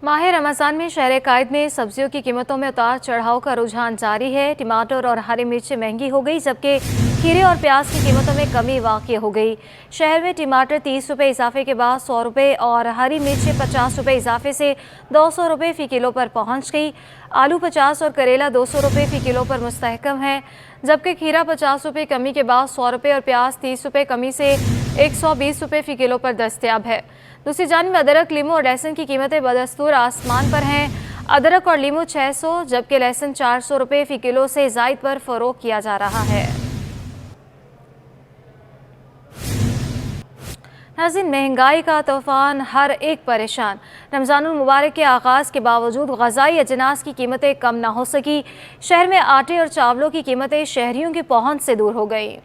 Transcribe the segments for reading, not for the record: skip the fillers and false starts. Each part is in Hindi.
माह रमज़ान में शहर कायद में सब्जियों की कीमतों में उतार चढ़ाव का रुझान जारी है। टमाटर और हरी मिर्च महंगी हो गई, जबकि खीरे और प्याज की कीमतों में कमी वाक़ई हो गई। शहर में टमाटर 30 रुपये इजाफे के बाद 100 रुपये और हरी मिर्च 50 रुपये इजाफे से 200 रुपये फ़ी किलो पर पहुँच गई। आलू 50 और करेला 200 रुपये फ़ी किलो पर मुस्तहकम है, जबकि खीरा 50 रुपये कमी के बाद 100 रुपये और प्याज 30 रुपये कमी से 120 रुपये फ़ी किलो पर दस्तयाब है। दूसरी जानिब अदरक, लीमू और लहसुन की कीमतें बदस्तूर आसमान पर हैं। अदरक और लीमू 600 जबकि लहसुन 400 रुपये फ़ी किलो से ज़ायद पर फ़रोख्त किया जा रहा है। नाज़रीन, महंगाई का तूफ़ान हर एक परेशान। रमज़ानुल मुबारक के आगाज़ के बावजूद ग़ज़ाई अजनास की कीमतें कम ना हो सकी। शहर में आटे और चावलों की कीमतें शहरियों की पहुँच से दूर हो गई।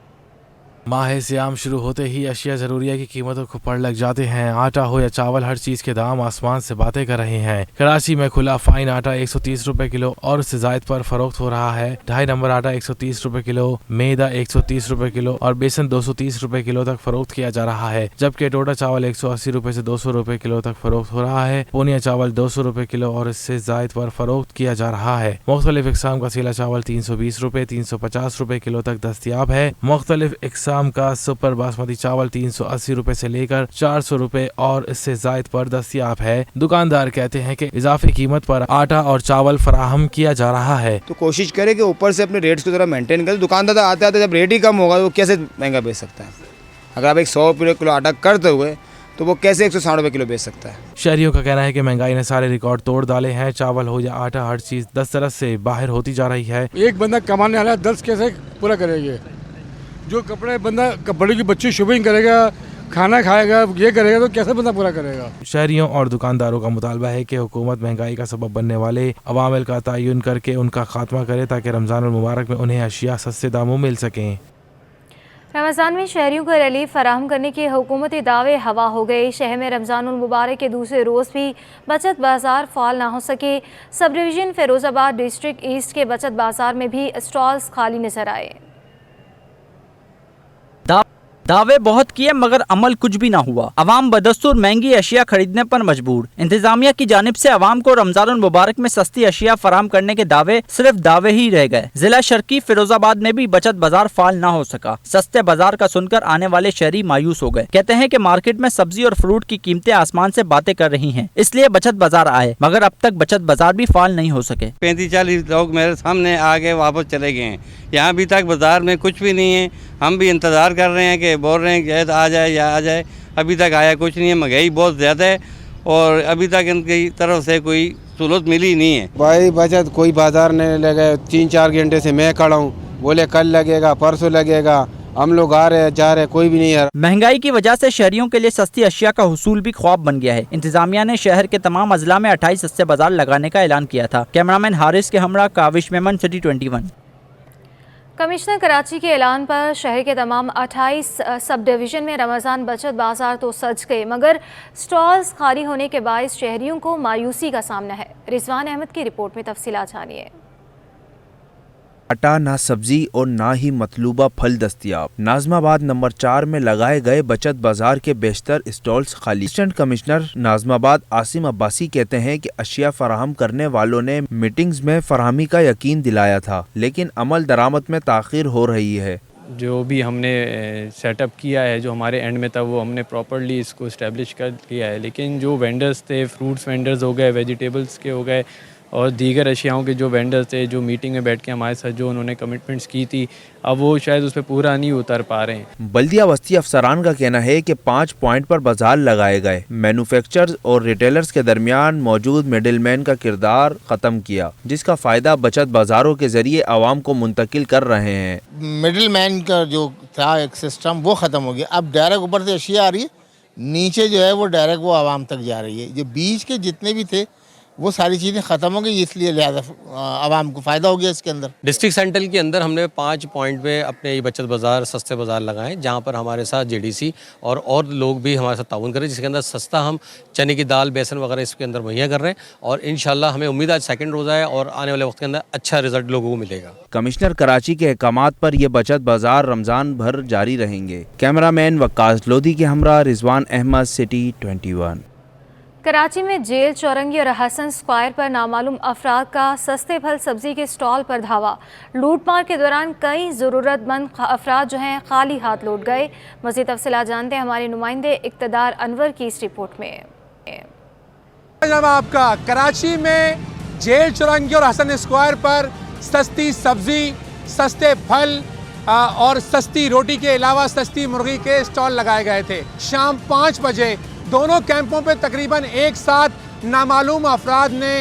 माह सियाम शुरू होते ही अशिया ज़रूरिया की कीमतों को पड़ लग जाते हैं। आटा हो या चावल, हर चीज़ के दाम आसमान से बातें कर रहे हैं। कराची में खुला फाइन आटा 130 रुपए किलो और उससे ज़ायद पर फरोख्त हो रहा है। 2.5 नंबर आटा 130 रुपए किलो, मैदा 130 रुपए किलो और बेसन 230 रुपए किलो तक फरोख्त किया जा रहा है, जबकि टोटा चावल 180 रुपए से 200 रुपए किलो तक फरोख्त हो रहा है। पूनिया चावल 200 रुपए किलो और इससे ज़ायद पर फरोख्त किया जा रहा है। मुख्तलिफ इकसाम का सीला चावल 320 रुपए 350 रुपए किलो तक दस्तियाब है। मुख्तलिफ इकसाम का सुपर बासमती चावल 380 रुपए से लेकर 400 रुपए और इससे जायद पर दस्तयाब है। दुकानदार कहते हैं कि इजाफी कीमत पर आटा और चावल फराहम किया जा रहा है। तो कोशिश करें कि ऊपर से अपने रेट्स को जरा मेंटेन करें। दुकानदार आते आते जब रेट ही कम होगा तो वो कैसे महंगा बेच सकता है। अगर आप एक 100 रुपये किलो आटा करते हुए तो वो कैसे 160 रुपये किलो बेच सकता है। शहरियों का कहना है कि महंगाई ने सारे रिकॉर्ड तोड़ डाले हैं। चावल हो या आटा, हर चीज दस्तरस से बाहर होती जा रही है। एक बंदा कमाने वाला 10 कैसे पूरा करेंगे। जो कपड़े बंदा बड़ी की बच्ची शॉपिंग करेगा, खाना खाएगा, ये करेगा तो कैसे बंदा पूरा करेगा। शहरियों और दुकानदारों का मुतालबा है कि हुकूमत महंगाई का सबब बनने वाले अवामिल का तयन करके उनका खात्मा करे ताकि रमज़ानुल मुबारक में उन्हें अशिया सस्ते दामों मिल सकें। रमज़ान में शहरियों को रिलीफ फराहम करने के हुकूमती दावे हवा हो गए। शहर में रमज़ानुल मुबारक के दूसरे रोज़ भी बचत बाज़ार फ़ाल ना हो सके। Sub division Firozabad district east के बचत बाज़ार में भी स्टॉल्स खाली नजर आए। दावे बहुत किए मगर अमल कुछ भी ना हुआ। अवाम बदस्तूर महंगी अशिया खरीदने पर मजबूर। इंतजामिया की जानिब से अवाम को रमजानुल मुबारक में सस्ती अशिया फराहम करने के दावे सिर्फ दावे ही रह गए। जिला शर्की फिरोजाबाद में भी बचत बाजार फाल ना हो सका। सस्ते बाजार का सुनकर आने वाले शहरी मायूस हो गए। कहते हैं कि मार्केट में सब्जी और फ्रूट की कीमतें आसमान से बातें कर रही हैं, इसलिए बचत बाजार आए मगर अब तक बचत बाजार भी फाल नहीं हो सके। 35-40 लोग मेरे सामने आके वापस चले गए हैं। यहाँ अभी तक बाजार में कुछ भी नहीं है। हम भी इंतज़ार कर रहे हैं कि बोल रहे हैं कि आ जाए या आ जाए, अभी तक आया कुछ नहीं है। महंगाई बहुत ज़्यादा है और अभी तक इनकी तरफ से कोई सहूलत मिली नहीं है। भाई बचत कोई बाजार नहीं लगे। 3-4 घंटे से मैं खड़ा हूँ, बोले कल लगेगा, परसों लगेगा। हम लोग आ रहे जा रहे, कोई भी नहीं है। महंगाई की वजह से शहरियों के लिए सस्ती अशिया का हुसूल भी ख्वाब बन गया है। इंतजामिया ने शहर के तमाम अजला में 28 सस्ते बाजार लगाने का ऐलान किया था। कैमरामैन हारिस के हमरा, काविश मेमन, सिटी 21। कमिश्नर कराची के ऐलान पर शहर के तमाम 28 सब डिवीज़न में रमज़ान बचत बाजार तो सज गए मगर स्टॉल्स खाली होने के बायस शहरियों को मायूसी का सामना है। रिजवान अहमद की रिपोर्ट में तफसीलात जानिए। आटा, ना सब्जी और ना ही मतलूबा फल दस्तियाब। नाज़माबाद नंबर 4 में लगाए गए बचत बाजार के बेशतर स्टॉल्स खाली। असिस्टेंट कमिश्नर नाज़माबाद आसिम अब्बासी कहते हैं कि अशिया फराहम करने वालों ने मीटिंग्स में फराहमी का यकीन दिलाया था, लेकिन अमल दरामद में ताख़ीर हो रही है। जो भी हमने सेटअप किया है, जो हमारे एंड में था, वो हमने प्रॉपर्ली इसको इस्टेब्लिश कर लिया है। लेकिन जो वेंडर्स थे, फ्रूट्स वेंडर्स हो गए, वेजिटेबल्स के हो गए और दीगर अशियाओं के जो वेंडर्स थे, जो मीटिंग में बैठ के हमारे साथ जो उन्होंने कमिटमेंट्स की थी, अब वो शायद उस पर पूरा नहीं उतर पा रहे हैं। बल्दिया वस्ती अफसरान का कहना है कि 5 पॉइंट पर बाजार लगाए गए। मैन्युफैक्चरर्स और रिटेलर्स के दरमियान मौजूद मिडिलमैन का किरदार ख़त्म किया, जिसका फ़ायदा बचत बाजारों के जरिए आवाम को मुंतकिल कर रहे हैं। मिडिलमैन का जो था एक सिस्टम वो ख़त्म हो गया। अब डायरेक्ट ऊपर से अशिया आ रही है, नीचे जो है वो डायरेक्ट वो आवाम तक जा रही है। जो बीच के जितने भी थे वो सारी चीज़ें ख़त्म हो गई, इसलिए लिहाजा आवाम को फ़ायदा हो गया इसके अंदर। डिस्ट्रिक्ट सेंटर के अंदर हमने 5 पॉइंट पे अपने ये बचत बाज़ार, सस्ते बाज़ार लगाए, जहाँ पर हमारे साथ JDC और लोग भी हमारे साथ ताउन करें, जिसके अंदर सस्ता हम चने की दाल, बेसन वगैरह इसके अंदर मुहैया कर रहे हैं। और इंशाल्लाह हमें उम्मीद है आज सेकंड रोज़ा है और आने वाले वक्त के अंदर अच्छा रिजल्ट लोगों को मिलेगा। कमिश्नर कराची के अहकामात पर यह बचत बाजार रमज़ान भर जारी रहेंगे। कैमरामैन वक्कास लोधी के हमरा, रिजवान अहमद, सिटी 21। कराची में जेल चौरंगी और हसन स्क्वायर पर नामालूम अफराद का सस्ते फल सब्जी के स्टॉल पर धावा। लूटमार के दौरान कई ज़रूरतमंद अफराद जो हैं खाली हाथ लौट गए। मज़ीद तफसीलात जानते हैं हमारे नुमाइंदे इक़्तिदार अनवर की इस रिपोर्ट में। आपका कराची में जेल चौरंगी और हसन स्क्वायर पर सस्ती सब्जी, सस्ते फल और सस्ती रोटी के अलावा सस्ती मुर्गी के स्टॉल लगाए गए थे। शाम 5 बजे दोनों कैंपों पे तकरीबन एक साथ नामालूम अफराद ने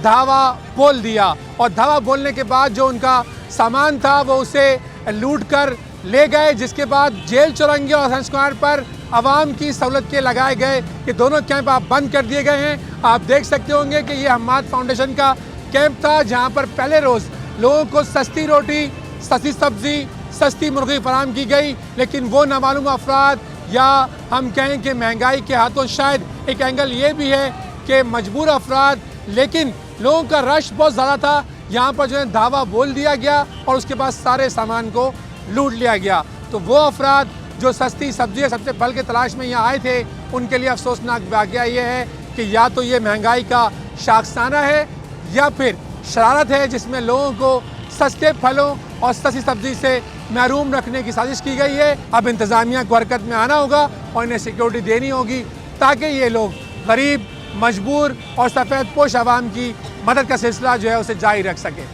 धावा बोल दिया और धावा बोलने के बाद जो उनका सामान था वो उसे लूट कर ले गए, जिसके बाद जेल चौरंगी और हसन स्क्वायर पर आवाम की सहूलत के लगाए गए कि दोनों कैंप आप बंद कर दिए गए हैं। आप देख सकते होंगे कि ये हम्माद फाउंडेशन का कैंप था, जहां पर पहले रोज़ लोगों को सस्ती रोटी, सस्ती सब्जी, सस्ती मुर्गी फराहम की गई, लेकिन वो नामालूम अफराद या हम कहें कि महंगाई के हाथों शायद एक एंगल ये भी है कि मजबूर अफराद, लेकिन लोगों का रश बहुत ज़्यादा था, यहाँ पर जो है धावा बोल दिया गया और उसके बाद सारे सामान को लूट लिया गया। तो वो अफराद जो सस्ती सब्जी, सस्ते फल के तलाश में यहाँ आए थे, उनके लिए अफसोसनाक वाक़या ये है कि या तो ये महंगाई का शाखसाना है या फिर शरारत है, जिसमें लोगों को सस्ते फलों और सस्ती सब्जी से महरूम रखने की साजिश की गई है। अब इंतज़ामिया को हरकत में आना होगा और इन्हें सिक्योरिटी देनी होगी ताकि ये लोग गरीब, मजबूर और सफ़ेद पोश आवाम की मदद का सिलसिला जो है उसे जारी रख सके।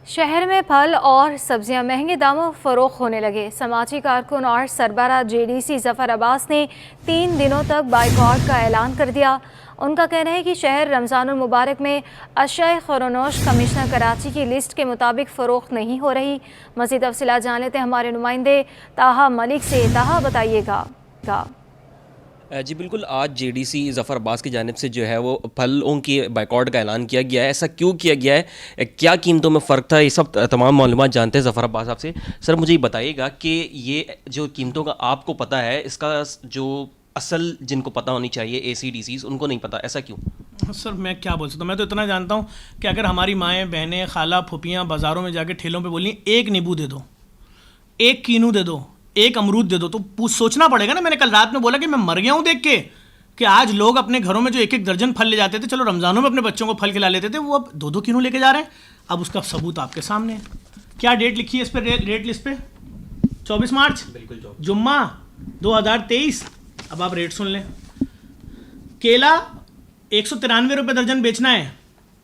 शहर में फल और सब्जियां महंगे दामों फरोख्त होने लगे। समाजी कारकुन और सरबराह JDC ज़फ़र अब्बास ने 3 दिनों तक बाइकआउट का ऐलान कर दिया। उनका कहना है कि शहर रमज़ानुल मुबारक में अशियाए ख़ुरनोश कमिश्नर कराची की लिस्ट के मुताबिक फ़रोख्त नहीं हो रही। मज़ीद तफ़सीलात जान लेते हैं हमारे नुमाइंदे ताहा मलिक से। ताहा, बताइएगा। जी बिल्कुल, आज JDC ज़फ़र अब्बास की जानिब से जो है वो फलों की बाइकआउट का ऐलान किया गया है। ऐसा क्यों किया गया है, क्या कीमतों में फ़र्क था, ये सब तमाम मालूमात जानते हैं ज़फ़र अब्बास आपसे। सर मुझे ये बताइएगा कि ये जो कीमतों का आपको पता है, इसका जो असल जिनको पता होनी चाहिए ACDCs, उनको नहीं पता, ऐसा क्यों? सर मैं क्या बोल सकता हूँ, मैं तो इतना जानता हूँ कि अगर हमारी माएँ, बहनें, खाला, फुफियाँ बाज़ारों में जाके ठेलों पे बोली एक नींबू दे दो, एक कीनू दे दो, एक अमरूद दे दो, तो सोचना पड़ेगा ना। मैंने कल रात में बोला कि मैं मर गया हूँ देख के कि आज लोग अपने घरों में जो 1-1 दर्जन फल ले जाते थे, चलो रमज़ानों में अपने बच्चों को फल खिला लेते थे, वो अब 2-2 कीनू लेके जा रहे हैं। अब उसका सबूत आपके सामने है। क्या डेट लिखी है इस पर, रेट लिस्ट पे? 24 मार्च, बिल्कुल, जुम्मा 2023। अब आप रेट सुन लें। केला 193 रुपये दर्जन बेचना है,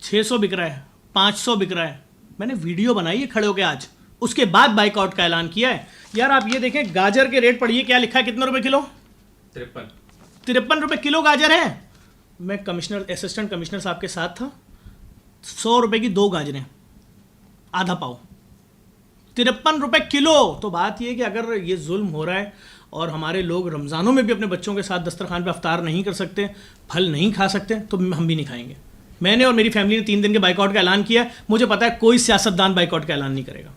600 बिक रहा है, 500 बिक रहा है। मैंने वीडियो बनाई है खड़े होकर आज, उसके बाद बाइकआउट का ऐलान किया है। यार आप ये देखें, गाजर के रेट पढ़िए, क्या लिखा है, कितने रुपए किलो? 53 रुपये किलो गाजर है। मैं असिस्टेंट कमिश्नर साहब के साथ था, 100 रुपये की 2 गाजरें, आधा पाव, 53 रुपये किलो। तो बात ये कि अगर ये जुल्म हो रहा है और हमारे लोग रमज़ानों में भी अपने बच्चों के साथ दस्तरखान पे अफ्तार नहीं कर सकते, फल नहीं खा सकते, तो हम भी नहीं खाएंगे। मैंने और मेरी फैमिली ने 3 दिन के बाइकआउट का ऐलान किया। मुझे पता है कोई सियासतदान बाइकआउट का ऐलान नहीं करेगा।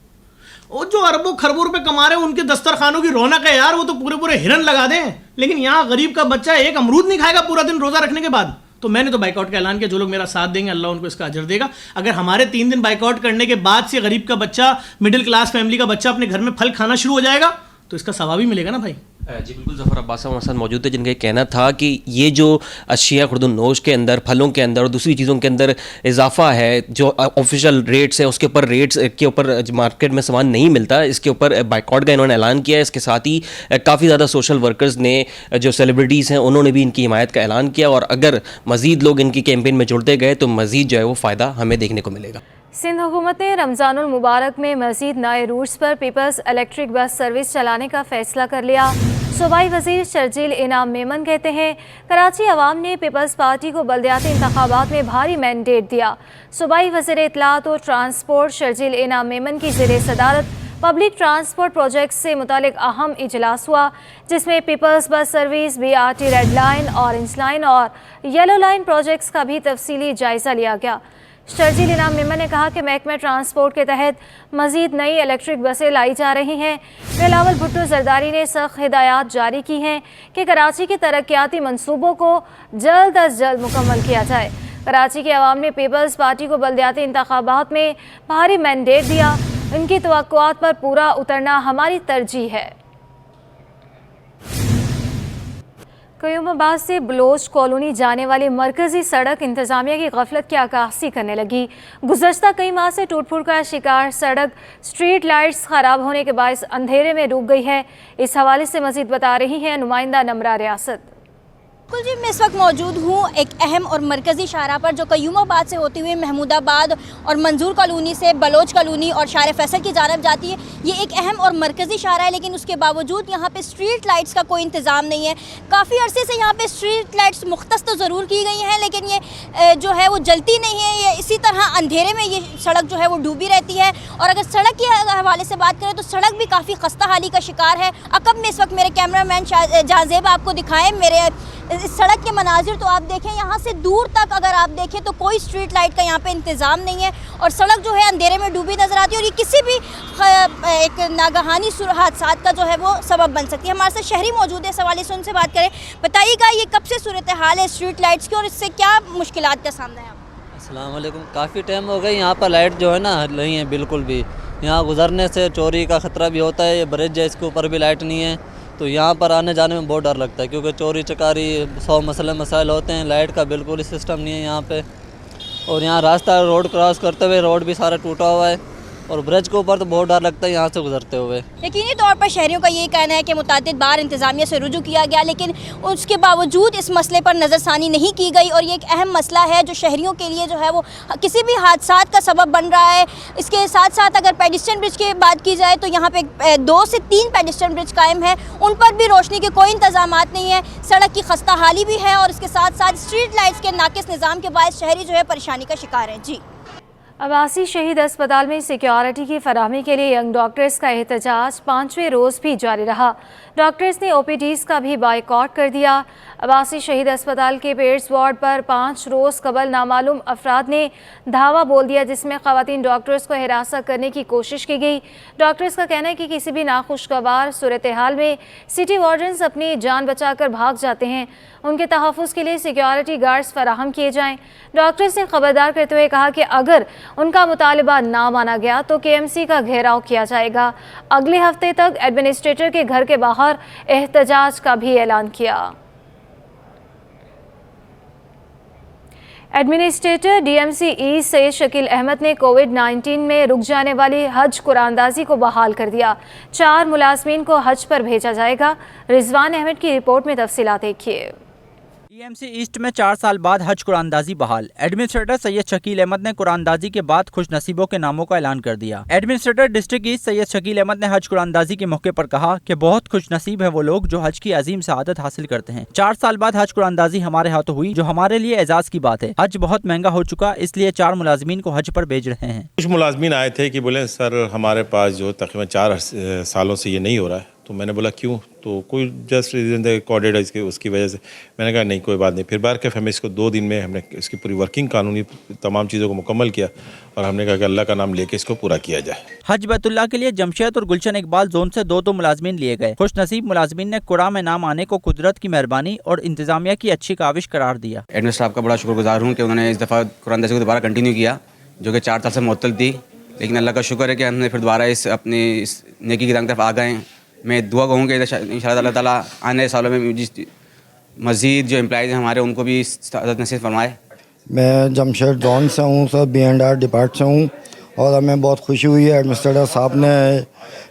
वो जो अरबों खरबों रुपए कमा रहे हैं, उनके दस्तरखानों की रौनक है यार, वो तो पूरे पूरे हिरन लगा दें, लेकिन यहाँ गरीब का बच्चा एक अमरूद नहीं खाएगा पूरा दिन रोज़ा रखने के बाद। तो मैंने तो बाइकआउट का ऐलान किया। जो लोग मेरा साथ देंगे, अल्लाह उनको इसका अजर देगा। अगर हमारे 3 दिन बाइकआउट करने के बाद से गरीब का बच्चा, मिडिल क्लास फैमिली का बच्चा अपने घर में फल खाना शुरू हो जाएगा, तो इसका सवाब भी मिलेगा ना भाई। जी बिल्कुल, ज़फ़र अब्बास साहब हमारे साथ मौजूद थे, जिनका ये कहना था कि ये जो अशिया खुर्दुन्नोश के अंदर, फलों के अंदर और दूसरी चीज़ों के अंदर इजाफा है, जो ऑफिशियल रेट्स है उसके ऊपर, रेट्स के ऊपर मार्केट में सामान नहीं मिलता, इसके ऊपर बाइकआउट का इन्होंने ऐलान किया है। इसके साथ ही काफ़ी ज़्यादा सोशल वर्कर्स ने, जो सेलिब्रिटीज़ हैं, उन्होंने भी इनकी हिमायत का ऐलान किया और अगर मज़ीद लोग इनकी कैंपेन में जुड़ते गए तो मज़ीद जो है वो फ़ायदा हमें देखने को मिलेगा। सिंध हुकूमत ने रमज़ानुल मुबारक में मज़ीद नए रूट्स पर पीपल्स इलेक्ट्रिक बस सर्विस चलाने का फ़ैसला कर लिया। सूबाई वज़ीर शर्जील इनाम मेमन कहते हैं, कराची अवाम ने पीपल्स पार्टी को बल्दियाती इंतखाबात में भारी मैंडेट दिया। सूबाई वज़ीर इत्तलात और ट्रांसपोर्ट शर्जील इनाम मेमन की ज़ेरे सदारत पब्लिक ट्रांसपोर्ट प्रोजेक्ट से मुतालिक अहम इजलास हुआ, जिसमें peoples bus service, BRT red line, orange line और येलो लाइन प्रोजेक्ट्स का भी तफसीली जायज़ा लिया गया। शर्जील इनाम मेमन ने कहा कि महकमा ट्रांसपोर्ट के तहत मज़ीद नई इलेक्ट्रिक बसें लाई जा रही हैं। बिलावल भुट्टो जरदारी ने सख्त हिदायत जारी की हैं कि कराची के तरक्याती मंसूबों को जल्द अज जल्द मुकम्मल किया जाए। कराची के अवाम ने पीपल्स पार्टी को बल्दियाती इंतखाबात में भारी मैंडेट दिया। उनकी तवक्कुआत पर पूरा उतरना हमारी तरजीह है। कयूमाबाद से बलोच कॉलोनी जाने वाली मरकजी सड़क इंतजामिया की गफलत की अक्कासी करने लगी। गुज़श्ता कई माह से टूट फूट का शिकार सड़क स्ट्रीट लाइट्स खराब होने के बायस अंधेरे में डूब गई है। इस हवाले से मजीद बता रही हैं नुमाइंदा नमरा रियासत। बिल्कुल जी, मैं इस वक्त मौजूद हूँ एक अहम और मरकज़ी शाहराह पर जो कयूमाबाद से होती हुई महमूदाबाद और मंजूर कॉलोनी से बलोच कॉलोनी और शार फैसल की जानब जाती है। ये एक अहम और मरकज़ी शाहराह है, लेकिन उसके बावजूद यहाँ पे स्ट्रीट लाइट्स का कोई इंतज़ाम नहीं है। काफ़ी अरसे से यहाँ पे स्ट्रीट लाइट्स मुख्तस तो ज़रूर की गई हैं, लेकिन ये जो है वो जलती नहीं है। ये इसी तरह अंधेरे में ये सड़क जो है वो डूबी रहती है। और अगर सड़क के हवाले से बात करें तो सड़क भी काफ़ी खस्ता हाली का शिकार है। अकब में इस वक्त मेरे कैमरामैन जहाज़ेब आपको दिखाएँ मेरे इस सड़क के मनाजिर, तो आप देखें यहाँ से दूर तक अगर आप देखें तो कोई स्ट्रीट लाइट का यहाँ पे इंतज़ाम नहीं है और सड़क जो है अंधेरे में डूबी नज़र आती है और ये किसी भी एक नागहानी हादसा का जो है वो सबब बन सकती है। हमारे साथ शहरी मौजूद है, इस हवाले से उनसे बात करें। बताइएगा ये कब से सूरत हाल है स्ट्रीट लाइट्स की और इससे क्या मुश्किलात का सामना है? अस्सलाम वालेकुम। काफ़ी टाइम हो गई यहाँ पर लाइट जो है ना नहीं है बिल्कुल भी। यहाँ गुजरने से चोरी का ख़तरा भी होता है। ये ब्रिज है, इसके ऊपर भी लाइट नहीं है, तो यहाँ पर आने जाने में बहुत डर लगता है क्योंकि चोरी चकारी 100 मसाइल होते हैं। लाइट का बिल्कुल ही सिस्टम नहीं है यहाँ पे। और यहाँ रास्ता रोड क्रॉस करते हुए रोड भी सारा टूटा हुआ है और ब्रिज के ऊपर तो बहुत डर लगता है यहाँ से गुजरते हुए। यकीनी तौर पर शहरियों का ये कहना है कि मुतादिद बार इंतज़ामिया से रुजू किया गया, लेकिन उसके बावजूद इस मसले पर नज़रसानी नहीं की गई और ये एक अहम मसला है जो शहरियों के लिए जो है वो किसी भी हादसात का सबब बन रहा है। इसके साथ साथ अगर पेडिस्ट्रियन ब्रिज की बात की जाए तो यहाँ पे 2 से 3 पेडिस्ट्रियन ब्रिज कायम है, उन पर भी रोशनी के कोई इंतजामात नहीं है। सड़क की खस्ता हाली भी है और इसके साथ साथ स्ट्रीट लाइट्स के नाकिस निज़ाम के बायस शहरी जो है परेशानी का शिकार है। जी, अब्बासी शहीद अस्पताल में सिक्योरिटी की फराहमी के लिए यंग डॉक्टर्स का एहतजाज 5वें रोज़ भी जारी रहा। डॉक्टर्स ने OPDs का भी बायकॉट कर दिया। अब्बासी शहीद अस्पताल के पेड्स वार्ड पर 5 रोज़ कबल नामालूम अफराद ने धावा बोल दिया, जिसमें ख़वातीन डॉक्टर्स को हिरासत करने की कोशिश की गई। डॉक्टर्स का कहना है कि किसी भी नाखुशगवार सूरत हाल में सिटी वार्डन्स अपनी जान बचाकर भाग जाते हैं। उनके तहफ़्फ़ुज़ के लिए सिक्योरिटी गार्ड्स फराहम किए जाएँ। डॉक्टर्स ने खबरदार करते हुए कहा कि अगर उनका मुतालबा ना माना गया तो KMC का घेराव किया जाएगा। अगले हफ्ते तक एडमिनिस्ट्रेटर के घर के बाहर एहतजाज का भी ऐलान किया। Administrator DMC east Syed Shakeel Ahmed ने कोविड-19 में रुक जाने वाली हज कुरानदाजी को बहाल कर दिया। 4 मुलाजमीन को हज पर भेजा जाएगा। रिजवान अहमद की रिपोर्ट में तफसीलात देखिए। DMC ईस्ट में 4 साल बाद हज कुरानदाजी बहाल। एडमिनिस्ट्रेटर सैयद शकील अहमद ने कुरानदाजी के बाद खुश नसीबों के नामों का ऐलान कर दिया। Administrator district east Syed Shakeel Ahmed ने हज कुरानदाजी के मौके पर कहा कि बहुत खुश नसीब है वो लोग जो हज की अजीम सआदत हासिल करते हैं। 4 साल बाद हज कुरानदाजी हमारे हाथों हुई, जो हमारे लिए एजाज की बात है। हज बहुत महंगा हो चुका, इसलिए 4 मुलाजमीन को हज पर भेज रहे हैं। कुछ मुलाजमीन आए थे कि बोले सर हमारे पास जो तकरीबन 4 सालों से ये नहीं हो रहा है। तो मैंने बोला क्यों, तो कोई जस्ट रीज़न थे कोडेड इसके उसकी वजह से। मैंने कहा नहीं कोई बात नहीं। फिर बार हमें इसको 2 दिन में हमने इसकी पूरी वर्किंग कानूनी तमाम चीज़ों को मुकम्मल किया और हमने कहा कि अल्लाह का नाम लेके इसको पूरा किया जाए। हज बैतुल्लाह के लिए जमशेद और गुलशन इकबाल जोन से 2 मुलाजमीन लिए गए। खुश नसीब मुलाजमीन ने कुरान में नाम आने को कुदरत की मेहरबानी और इंतजामिया की अच्छी काविश करार दिया। एडमिन साहब का बड़ा शुक्रगुजार हूँ कि उन्होंने इस दफ़ा कुरानदाजी को दोबारा कंटिन्यू किया, जो कि 4 साल से मुअत्तल थी, लेकिन अल्लाह का शुक्र है कि हमने फिर दोबारा इस अपनी इस नेकी की तरफ आ गए। मैं दुआ कहूँगा इंशाअल्लाह अल्लाह ताला आने सालों में जिस मज़ीद जो एम्प्लॉइज़ हैं हमारे उनको भी इजाज़त नसीब फरमाए। मैं जमशेद जॉन से हूँ सर, B&R डिपार्ट से हूँ और हमें बहुत खुशी हुई है एडमिनिस्ट्रेटर साहब ने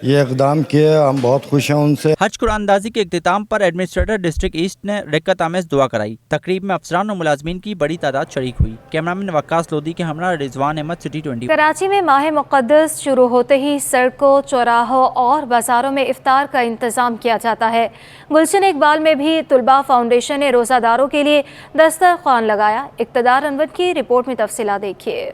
ये इकदाम किए, हम बहुत खुश हैं उनसे। हज कुरानदाजी के इख्तिताम पर एडमिनिस्ट्रेटर डिस्ट्रिक्ट ईस्ट ने रिक्कत आमेज़ दुआ कराई। तकरीब में अफसरान और मुलाजमीन की बड़ी तादाद शरीक हुई। कैमरामैन वक्कास लोधी के हमरा रिजवान अहमद, सिटी 20। कराची में माह मुक़द्दस शुरू होते ही सड़कों, चौराहों और बाज़ारों में इफ्तार का इंतज़ाम किया जाता है। गुलशन इकबाल में भी तुलबा फाउंडेशन ने रोज़ादारों के लिए दस्तरख्वान लगाया। इक़्तिदार अनवर की रिपोर्ट में तफसीलात देखिए।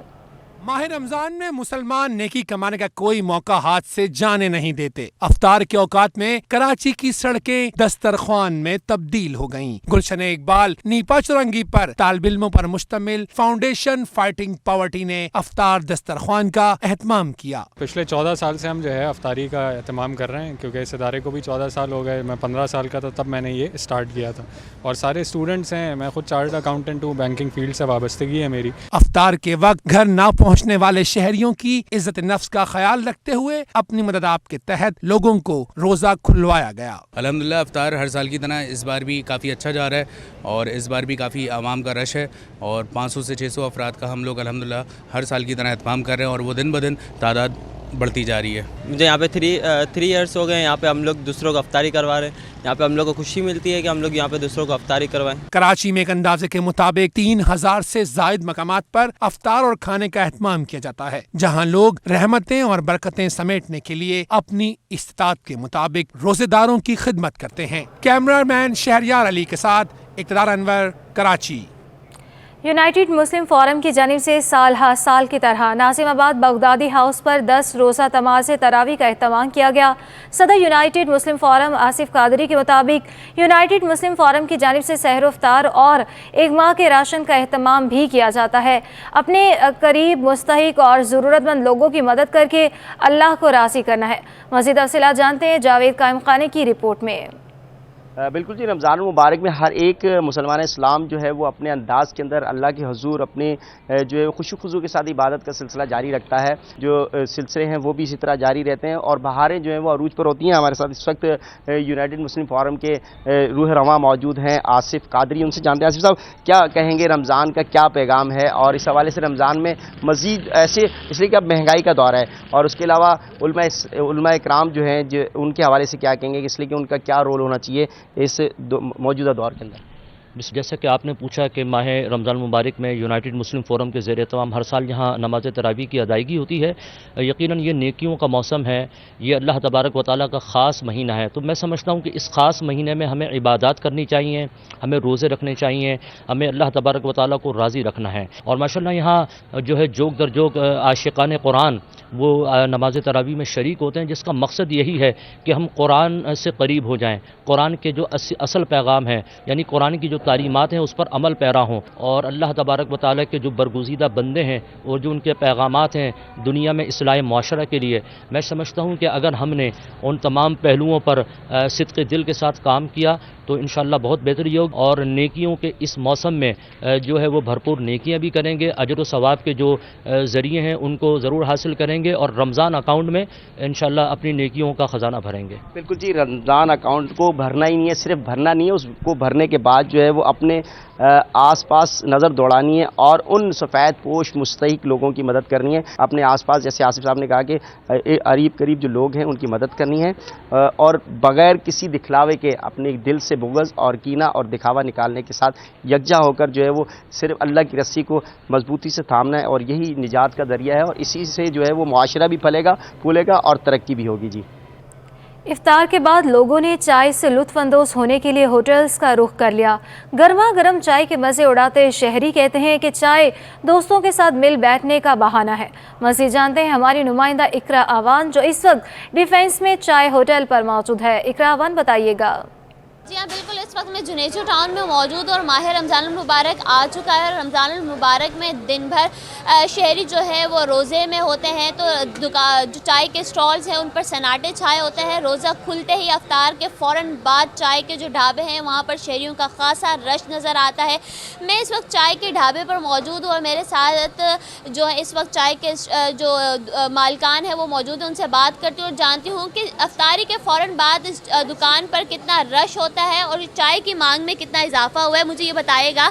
माह रमजान में मुसलमान नेकी कमाने का कोई मौका हाथ से जाने नहीं देते। अफ्तार के औकात में कराची की सड़कें दस्तरख्वान में तब्दील हो गईं। गुलशन इकबाल नीपा चुरंगी पर तालिब-इल्मों पर मुश्तमिल फाउंडेशन फाइटिंग पॉवर्टी ने अफ्तार दस्तरख्वान का एहतमाम किया। पिछले 14 साल से हम जो है अफ्तारी का एहतमाम कर रहे हैं, क्योंकि इस इदारे को भी 14 साल हो गए। मैं 15 साल का था तब मैंने ये स्टार्ट किया था और सारे स्टूडेंट्स हैं। मैं खुद चार्टर्ड अकाउंटेंट हूँ, बैंकिंग फील्ड से वाबस्तगी है मेरी। अफ्तार के वक्त घर ना पहुंचने वाले शहरियों की इज्जत नफ्स का ख्याल रखते हुए अपनी मदद आप के तहत लोगों को रोज़ा खुलवाया गया। अल्हम्दुलिल्लाह इफ्तार हर साल की तरह इस बार भी काफ़ी अच्छा जा रहा है और इस बार भी काफ़ी आवाम का रश है और 500 से 600 अफराद का हम लोग अल्हम्दुलिल्लाह हर साल की तरह एहतमाम कर रहे हैं और वो दिन ब दिन तादाद बढ़ती जा रही है। मुझे यहाँ पे 3 इयर्स हो गए, यहाँ पे हम लोग दूसरों को अफ्तारी करवा रहे हैं। यहाँ पे हम लोग को खुशी मिलती है कि हम लोग यहाँ पे दूसरों को अफ्तारी करवाएं। कराची में एक अंदाजे के मुताबिक 3000 से जायद मकामात पर अफ्तार और खाने का एहतमाम किया जाता है, जहाँ लोग रहमतें और बरकतें समेटने के लिए अपनी इस्तात के मुताबिक रोजेदारों की खिदमत करते हैं। कैमरामैन शहरयार अली के साथ इक़्तिदार अनवर, कराची। यूनाइटेड मुस्लिम फोरम की जानिब से साल हर साल की तरह नाज़िमाबाद बगदादी हाउस पर 10 रोज़ा तमाज़ तरावी का अहतमाम किया गया। सदर यूनाइटेड मुस्लिम फोरम आसिफ कादरी के मुताबिक यूनाइटेड मुस्लिम फोरम की जानिब से सहर इफ्तार और एक माह के राशन का अहतमाम भी किया जाता है। अपने करीब मुस्तहिक और ज़रूरतमंद लोगों की मदद करके अल्लाह को राज़ी करना है। मज़ीद तफ़सीलात जानते हैं जावेद कायम खाने की रिपोर्ट में। बिल्कुल जी, रमज़ान मुबारक में हर एक मुसलमान इस्लाम जो है वो अपने अंदाज़ के अंदर अल्लाह के हुजूर अपने जो है खुशू खुजू के साथ इबादत का सिलसिला जारी रखता है। जो सिलसिले हैं वो भी इसी तरह जारी रहते हैं और बहारें जो हैं वो अरूज पर होती हैं। हमारे साथ इस वक्त यूनाइटेड मुस्लिम फोरम के रूह रवां मौजूद हैं आसिफ कादरी, उनसे जानते हैं। आसिफ साहब, क्या कहेंगे, रमज़ान का क्या पैगाम है और इस हवाले से रमज़ान में मज़ीद ऐसे, इसलिए कि अब महंगाई का दौर है और उसके अलावा उलमा इकराम जो हैं जो उनके हवाले से क्या कहेंगे, इसलिए कि उनका क्या रोल होना चाहिए इस मौजूदा दौर के अंदर? जैसे कि आपने पूछा कि माह रमज़ान मुबारक में यूनाइटेड मुस्लिम फोरम के ज़ेर तमाम हर साल यहाँ नमाज तरावी की अदायगी होती है। यकीनन ये नेकियों का मौसम है, ये अल्लाह तबारक व तआला का ख़ास महीना है। तो मैं समझता हूँ कि इस ख़ास महीने में हमें इबादत करनी चाहिए, हमें रोज़े रखने चाहिए, हमें अल्लाह तबारक व तआला को राज़ी रखना है। और माशाल्लाह यहाँ जो है जोग दर जोग आशिकान कुरान वो नमाज तरावी में शरीक होते हैं, जिसका मकसद यही है कि हम कुरान से करीब हो जाएँ, कुरान के जो असल पैगाम है यानी कुरान की जो तालीमात हैं उस पर अमल पैरा हों और अल्लाह तबारक व तआला के जो बरगुज़ीदा बंदे हैं और जो उनके पैगामात हैं दुनिया में इस्लाह माशरा के लिए, मैं समझता हूँ कि अगर हमने उन तमाम पहलुओं पर सिद्क़ दिल के साथ काम किया तो इंशाअल्लाह बहुत बेहतरी होगी और नेकियों के इस मौसम में जो है वो भरपूर नेकियां भी करेंगे, अजर व सवाब के जो ज़रिए हैं उनको ज़रूर हासिल करेंगे और रमज़ान अकाउंट में इंशाअल्लाह अपनी नेकियों का ख़जाना भरेंगे। बिल्कुल जी, रमज़ान अकाउंट को भरना ही नहीं है, सिर्फ भरना नहीं है, उसको भरने के बाद जो है वो अपने आसपास नज़र दौड़ानी है और उन सफ़ेद पोश मुस्तहिक लोगों की मदद करनी है। अपने आसपास, जैसे आसिफ साहब ने कहा कि करीब करीब जो लोग हैं उनकी मदद करनी है और बग़ैर किसी दिखलावे के अपने दिल से बुग़्ज़ और कीना और दिखावा निकालने के साथ यकजा होकर जो है वो सिर्फ अल्लाह की रस्सी को मजबूती से थामना है और यही निजात का ज़रिया है और इसी से जो है वो मुआशरा भी फलेगा, फूलेगा और तरक्की भी होगी। जी, इफ्तार के बाद लोगों ने चाय से लुत्फ़अंदोज़ होने के लिए होटल्स का रुख कर लिया। गर्मा गर्म चाय के मज़े उड़ाते शहरी कहते हैं कि चाय दोस्तों के साथ मिल बैठने का बहाना है। मज़ीद जानते हैं हमारी नुमाइंदा इकरा आवान जो इस वक्त डिफेंस में चाय होटल पर मौजूद है। इकरा आवान, बताइएगा। जी हाँ बिल्कुल, इस वक्त मैं जुनेजो टाउन में मौजूद और माह रमज़ान मुबारक आ चुका है। रमज़ान मुबारक में दिन भर शहरी जो है वो रोज़े में होते हैं, तो जो चाय के स्टॉल्स हैं उन पर सन्नाटे छाए होते हैं। रोज़ा खुलते ही अफ्तार के फ़ौरन बाद चाय के जो ढाबे हैं वहाँ पर शहरियों का खासा रश नज़र आता है। मैं इस वक्त चाय के ढाबे पर मौजूद हूँ और मेरे साथ जो है इस वक्त चाय के जो मालिकान है वो मौजूद है, उनसे बात करती हूँ और जानती हूँ कि अफ्तारी के फ़ौरन बाद इस दुकान पर कितना रश होता है और चाय की मांग में कितना इजाफा हुआ है। मुझे ये बताइएगा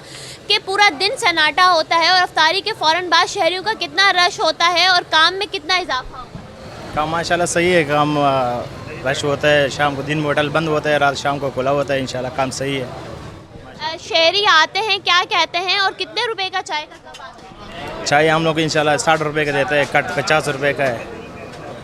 कि पूरा दिन सन्नाटा होता है और अफ्तारी के फ़ौरन बाद शहरियों का कितना रश होता है और काम में कितना इजाफा हुआ है? काम माशाल्लाह सही है, काम रश होता है, शाम को दिन में होटल बंद होता है, रात शाम को खुला होता है, इंशाल्लाह काम सही है। शहरी आते हैं, क्या कहते हैं और कितने रुपए का चाय का कप आता है? चाय हम लोग इंशाल्लाह 60 रुपये का देते हैं, कट 50 रुपये का है।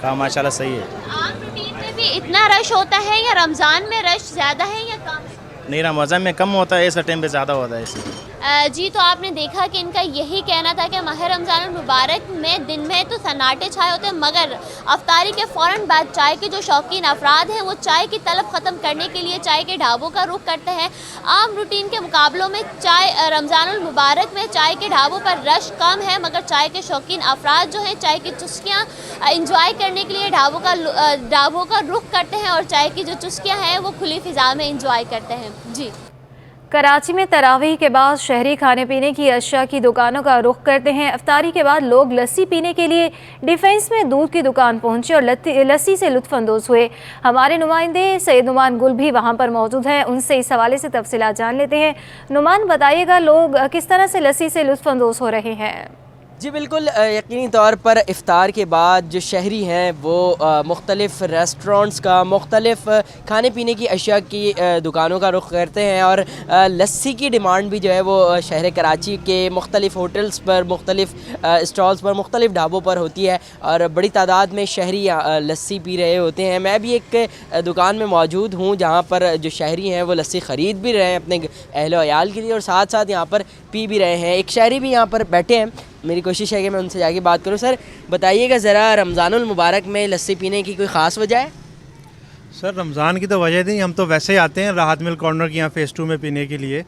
काम माशाल्लाह सही है। आम रूटीन में भी इतना रश होता है या रमज़ान में रश ज़्यादा है या कम? नहीं, रमज़ान में कम होता है, ऐसा टाइम पे ज़्यादा होता है इसलिए। जी, तो आपने देखा कि इनका यही कहना था कि माह रमज़ान मुबारक में दिन में तो सन्नाटे छाए होते हैं, मगर अफ्तारी के फ़ौरन बाद चाय के जो शौकीन अफराद हैं वो चाय की तलब ख़त्म करने के लिए चाय के ढाबों का रुख करते हैं। आम रूटीन के मुकाबलों में रमज़ान मुबारक में चाय के ढाबों पर रश कम है, मगर चाय के शौकीन अफराद जो हैं चाय की चुस्कियाँ इंजॉय करने के लिए ढाबों का रुख करते हैं और चाय की जो चुस्कियाँ हैं वो खुली फ़िज़ा में इंजॉय करते हैं। जी, कराची में तरावीह के बाद शहरी खाने पीने की अशिया की दुकानों का रुख करते हैं। इफ्तारी के बाद लोग लस्सी पीने के लिए डिफेंस में दूध की दुकान पहुंचे और लस्सी से लुत्फानंदोज हुए। हमारे नुमाइंदे सैयद नुमान गुल भी वहां पर मौजूद हैं, उनसे इस हवाले से तफसीलात जान लेते हैं। नुमान, बताइएगा लोग किस तरह से लस्सी से लुत्फानंदोज हो रहे हैं? जी बिल्कुल, यकीनी तौर पर इफ़्तार के बाद जो शहरी हैं वो मुख्तलिफ़ रेस्टोरेंट्स का, मुख्तलिफ़ खाने पीने की अशिया की दुकानों का रुख करते हैं और लस्सी की डिमांड भी जो है वो शहर कराची के मुख्तलिफ़ होटल्स पर, मुख्तलिफ़ स्टॉल्स पर, मुख्तलिफ़ ढाबों पर होती है और बड़ी तादाद में शहरी लस्सी पी रहे होते हैं। मैं भी एक दुकान में मौजूद हूँ जहाँ पर जो शहरी हैं वो लस्सी ख़रीद भी रहे हैं अपने अहल वयाल के लिए और साथ साथ यहाँ पर पी भी रहे हैं। एक शहरी भी यहाँ पर बैठे हैं, मेरी कोशिश है कि मैं उनसे जाके बात करूं। सर बताइएगा ज़रा, रमज़ानुल मुबारक में लस्सी पीने की कोई ख़ास वजह है? सर रमज़ान की तो वजह नहीं, हम तो वैसे ही आते हैं राहत मिल कॉर्नर की यहाँ फ़ेज़ 2 में पीने के लिए,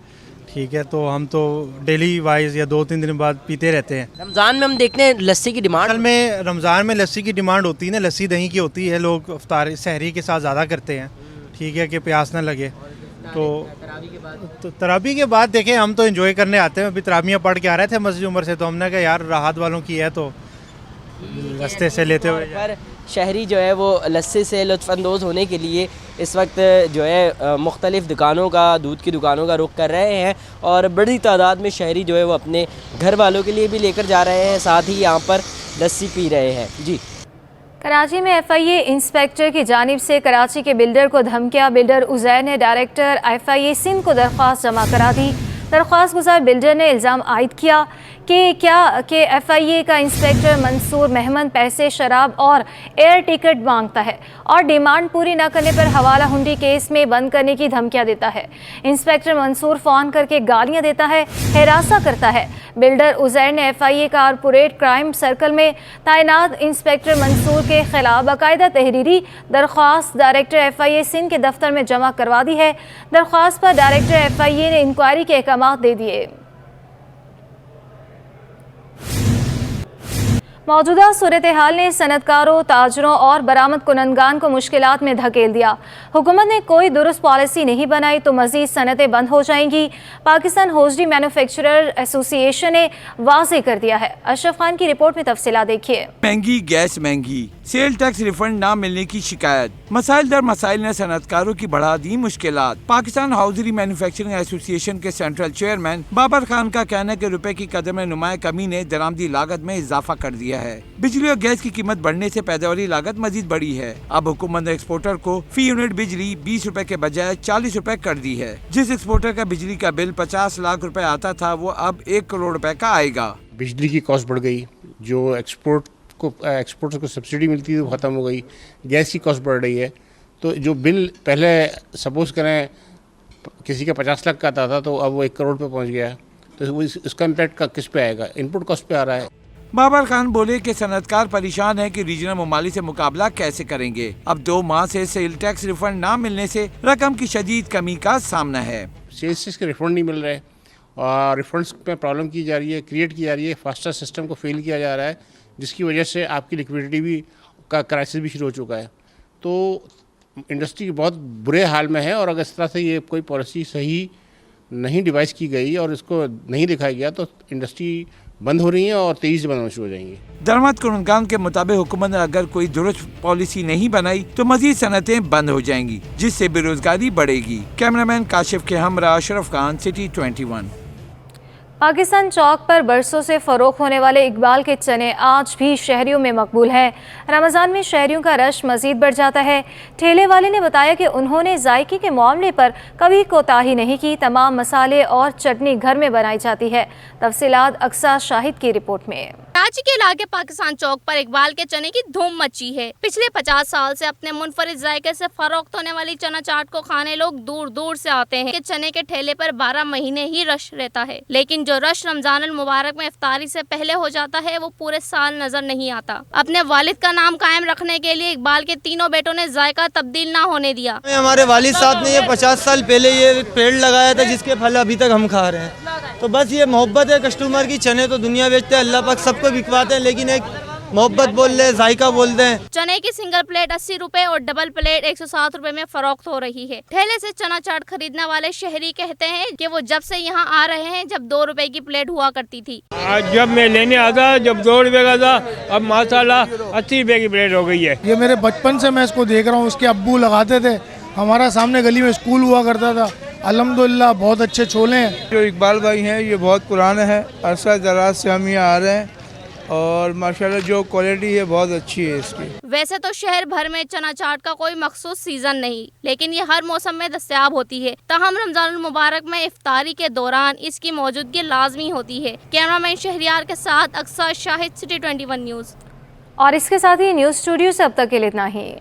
ठीक है। तो हम तो डेली वाइज या 2-3 दिन बाद पीते रहते हैं। रमज़ान में हम देखते हैं लस्सी की डिमांड, असल में रमज़ान में लस्सी की डिमांड होती है ना, लस्सी दही की होती है, लोग इफ्तार सहरी के साथ ज़्यादा करते हैं, ठीक है, कि प्यास ना लगे। तो तरावी के बाद देखें, हम तो एंजॉय करने आते हैं। अभी तरावियाँ पढ़ के आ रहे थे मस्जिद उमर से, तो हमने कहा यार राहत वालों की है तो रास्ते से लेते हुए। पर शहरी जो है वो लस्सी से लुत्फ़अंदोज़ होने के लिए इस वक्त जो है मुख्तलिफ़ दुकानों का, दूध की दुकानों का रुख कर रहे हैं और बड़ी तादाद में शहरी जो है वो अपने घर वालों के लिए भी लेकर जा रहे हैं, साथ ही यहाँ पर लस्सी पी रहे हैं। जी, कराची में FIA इंस्पेक्टर की जानिब से कराची के बिल्डर को धमकियां। बिल्डर उज़ैर ने डायरेक्टर FIA सिंध को दरख्वास्त जमा करा दी। दरख्वास्त गुजार बिल्डर ने इल्ज़ाम आयद किया कि FIA का इंस्पेक्टर मंसूर महमद पैसे, शराब और एयर टिकट मांगता है और डिमांड पूरी न करने पर हवाला हुंडी केस में बंद करने की धमकियां देता है। इंस्पेक्टर मंसूर फ़ोन करके गालियां देता है, हिरासा करता है। बिल्डर उज़ैर ने FIA कारपोरेट क्राइम सर्कल में तैनात इंस्पेक्टर मंसूर के खिलाफ बाकायदा तहरीरी दरख्वास्त डायरेक्टर FIA सिंध के दफ्तर में जमा करवा दी है। दरख्वास्त पर डायरेक्टर FIA ने इंक्वायरी के अहकाम दे दिए। मौजूदा सूरत हाल ने सनतकारों, ताजरों और बरामद कुनंदगान को मुश्किलात में धकेल दिया। हुकूमत ने कोई दुरुस्त पॉलिसी नहीं बनाई तो मज़ीद सनतें बंद हो जाएंगी। पाकिस्तान हौजरी मैन्युफैक्चरर एसोसिएशन ने वाज़ेह कर दिया है। अशरफ खान की रिपोर्ट में तफसीलात देखिए। महंगी गैस महंगी, सेल टैक्स रिफंड ना मिलने की शिकायत, मसाइल दर मसाइल ने सनतकारों की बढ़ा दी मुश्किलात। पाकिस्तान हौजरी मैन्युफैक्चरिंग एसोसिएशन के सेंट्रल चेयरमैन बाबर खान का कहना है कि रुपए की कदर में नुमाया कमी ने दरामदी लागत में इजाफा कर दिया है। बिजली और गैस की कीमत बढ़ने से पैदावारी लागत मजीद बढ़ी है। अब हुकूमत ने एक्सपोर्टर को फी यूनिट बिजली 20 रुपए के बजाय 40 रुपए कर दी है। जिस एक्सपोर्टर का बिजली का बिल 50 लाख रुपए आता था वो अब 1 करोड़ रुपए का आएगा। बिजली की कॉस्ट बढ़ गई, जो एक्सपोर्टर को सब्सिडी मिलती थी वो ख़त्म हो गई, गैस की कॉस्ट बढ़ रही है। तो जो बिल पहले सपोज करें किसी का 50 लाख का आता था तो अब वो 1 करोड़ पे पहुंच गया, तो इसका इम्पैक्ट का किस पे आएगा? इनपुट कॉस्ट पे आ रहा है। बाबर खान बोले कि सनतकार परेशान है कि रीजनल ममालिक से मुकाबला कैसे करेंगे। अब 2 माह से सेल टैक्स रिफंड ना मिलने से रकम की शदीद कमी का सामना है। सेल्स टैक्स के रिफंड नहीं मिल रहे और रिफंड्स पे प्रॉब्लम की जा रही है, क्रिएट की जा रही है, फास्टर सिस्टम को फेल किया जा रहा है, जिसकी वजह से आपकी लिक्विडिटी भी का क्राइसिस भी शुरू हो चुका है। तो इंडस्ट्री बहुत बुरे हाल में है और अगर इस तरह से ये कोई पॉलिसी सही नहीं डिवाइस की गई और इसको नहीं दिखाया गया तो इंडस्ट्री बंद हो रही है और तेजी से बंद शुरू हो जाएंगी। दरमद कुनंदगान के मुताबिक हुकूमत ने अगर कोई दुरुस्त पॉलिसी नहीं बनाई तो मजीद सनतें बंद हो जाएंगी, जिससे बेरोजगारी बढ़ेगी। कैमरामैन काशिफ के हमरा अशरफ खान, सिटी 21। पाकिस्तान चौक पर बरसों से फ़रोख्त होने वाले इकबाल के चने आज भी शहरियों में मकबूल हैं। रमज़ान में शहरियों का रश मज़ीद बढ़ जाता है। ठेले वाले ने बताया कि उन्होंने जायके के मामले पर कभी कोताही नहीं की। तमाम मसाले और चटनी घर में बनाई जाती है। तफसीलात अक्सा शाहिद की रिपोर्ट में। कराची के इलाके पाकिस्तान चौक पर इकबाल के चने की धूम मची है। पिछले 50 साल से अपने मुनफरिद जायके से फरोख्त होने वाली चना चाट को खाने लोग दूर दूर से आते हैं। चने के ठेले पर 12 महीने ही रश रहता है, लेकिन जो रश रमजानुल मुबारक में इफ्तारी से पहले हो जाता है वो पूरे साल नजर नहीं आता। अपने वालिद का नाम कायम रखने के लिए इकबाल के तीनों बेटों ने जायका तब्दील ना होने दिया। हमारे वालिद साहब ने ये 50 साल पहले ये पेड़ लगाया था जिसके फल अभी तक हम खा रहे हैं। तो बस ये मोहब्बत है कस्टमर की। चने तो दुनिया बेचते हैं, अल्लाह पाक सबको बिकवाते हैं, लेकिन एक मोहब्बत बोल ले, जायका बोल दें। चने की सिंगल प्लेट 80 रुपए और डबल प्लेट 107 रुपए में फरोख्त हो रही है। ठेले से चना चाट खरीदने वाले शहरी कहते हैं कि वो जब से यहाँ आ रहे हैं, जब 2 रुपए की प्लेट हुआ करती थी। जब मैं लेने आता जब 2 रुपए का था, अब माशाल्लाह 80 रुपए की प्लेट हो गई है। ये मेरे बचपन से मैं इसको देख रहा हूँ, उसके अब्बू लगाते थे, हमारा सामने गली में स्कूल हुआ करता था। अल्हम्दुलिल्लाह बहुत अच्छे छोले हैं। जो इकबाल भाई हैं ये बहुत पुराने हैं, अरसा दराज से हम यहाँ आ रहे हैं और माशाल्लाह जो क्वालिटी है बहुत अच्छी है इसकी। वैसे तो शहर भर में चना चाट का कोई मखसूस सीजन नहीं, लेकिन ये हर मौसम में दस्तयाब होती है। ताहम रमजानुल मुबारक में इफ्तारी के दौरान इसकी मौजूदगी लाजमी होती है। कैमरामैन शहरियार के साथ अक्सर शाहिद, सिटी 21 न्यूज़। और इसके साथ ही न्यूज़ स्टूडियो से अब तक के लिए इतना ही।